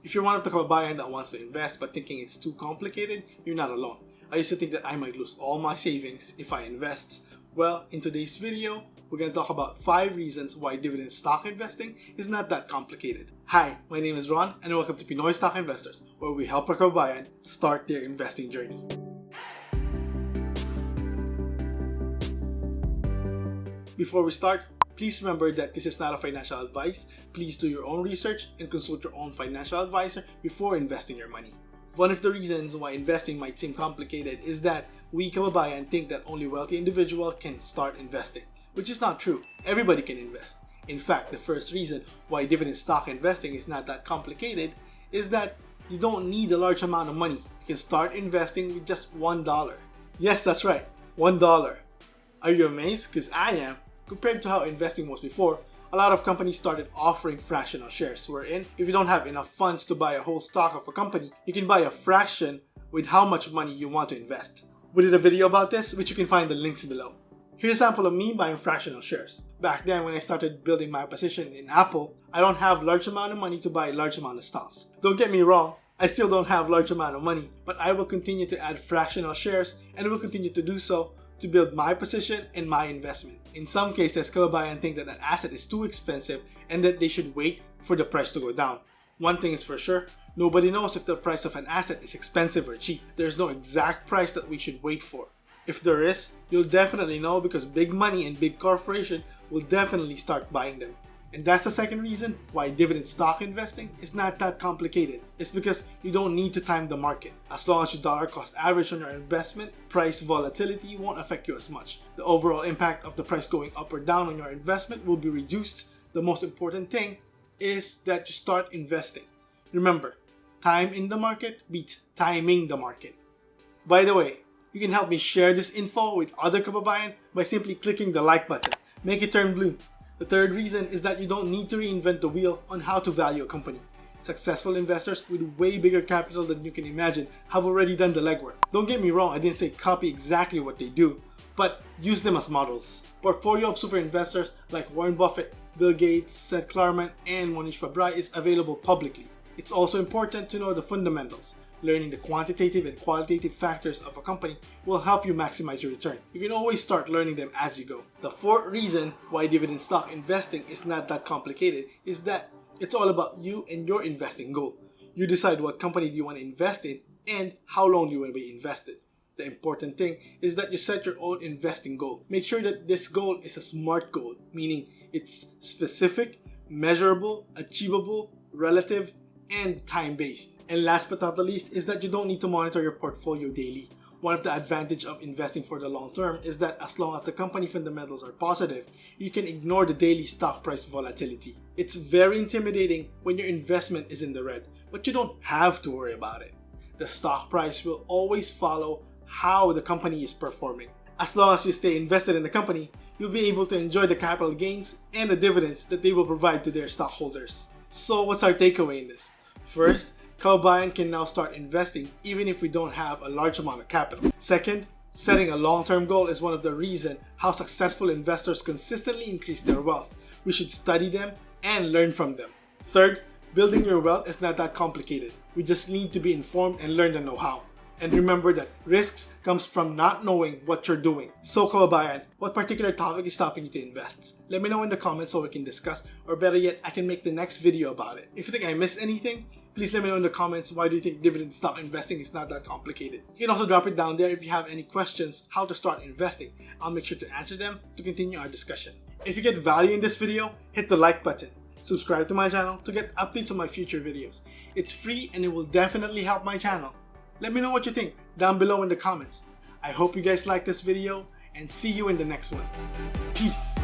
If you're one of the kababayan that wants to invest but thinking it's too complicated, you're not alone. I used to think that I might lose all my savings if I invest. Well, in today's video, we're going to talk about 5 reasons why dividend stock investing is not that complicated. Hi, my name is Ron and welcome to Pinoy Stock Investors, where we help our kababayan start their investing journey. Before we start, please remember that this is not a financial advice. Please do your own research and consult your own financial advisor before investing your money. One of the reasons why investing might seem complicated is that we kababayan think that only wealthy individuals can start investing, which is not true. Everybody can invest. In fact, the first reason why dividend stock investing is not that complicated is that you don't need a large amount of money. You can start investing with just $1. Yes, that's right, $1. Are you amazed? Because I am. Compared to how investing was before, a lot of companies started offering fractional shares, wherein if you don't have enough funds to buy a whole stock of a company, you can buy a fraction with how much money you want to invest. We did a video about this, which you can find the links below. Here's a sample of me buying fractional shares. Back then, when I started building my position in Apple, I don't have large amount of money to buy a large amount of stocks. Don't get me wrong, I still don't have large amount of money, but I will continue to add fractional shares and will continue to do so to build my position and my investment. In some cases, kababayan think that an asset is too expensive and that they should wait for the price to go down. One thing is for sure, nobody knows if the price of an asset is expensive or cheap. There's no exact price that we should wait for. If there is, you'll definitely know because big money and big corporation will definitely start buying them. And that's the second reason why dividend stock investing is not that complicated. It's because you don't need to time the market. As long as your dollar cost average on your investment, price volatility won't affect you as much. The overall impact of the price going up or down on your investment will be reduced. The most important thing is that you start investing. Remember, time in the market beats timing the market. By the way, you can help me share this info with other kababayan by simply clicking the like button. Make it turn blue. The third reason is that you don't need to reinvent the wheel on how to value a company. Successful investors with way bigger capital than you can imagine have already done the legwork. Don't get me wrong, I didn't say copy exactly what they do, but use them as models. Portfolio of super investors like Warren Buffett, Bill Gates, Seth Klarman, and Monish Pabrai is available publicly. It's also important to know the fundamentals. Learning the quantitative and qualitative factors of a company will help you maximize your return. You can always start learning them as you go. The fourth reason why dividend stock investing is not that complicated is that it's all about you and your investing goal. You decide what company do you want to invest in and how long you want to be invested. The important thing is that you set your own investing goal. Make sure that this goal is a SMART goal, meaning it's specific, measurable, achievable, relative, and time-based. And last but not the least is that you don't need to monitor your portfolio daily. One of the advantages of investing for the long term is that as long as the company fundamentals are positive, you can ignore the daily stock price volatility. It's very intimidating when your investment is in the red, but you don't have to worry about it. The stock price will always follow how the company is performing. As long as you stay invested in the company, you'll be able to enjoy the capital gains and the dividends that they will provide to their stockholders. So what's our takeaway in this? First, kababayan can now start investing even if we don't have a large amount of capital. Second, setting a long-term goal is one of the reasons how successful investors consistently increase their wealth. We should study them and learn from them. Third, building your wealth is not that complicated. We just need to be informed and learn the know-how. And remember that risks comes from not knowing what you're doing. So kababayan, what particular topic is stopping you to invest? Let me know in the comments so we can discuss, or better yet, I can make the next video about it. If you think I missed anything, please let me know in the comments why do you think dividend stock investing is not that complicated. You can also drop it down there if you have any questions how to start investing. I'll make sure to answer them to continue our discussion. If you get value in this video, hit the like button. Subscribe to my channel to get updates on my future videos. It's free and it will definitely help my channel. Let me know what you think down below in the comments. I hope you guys like this video and see you in the next one. Peace!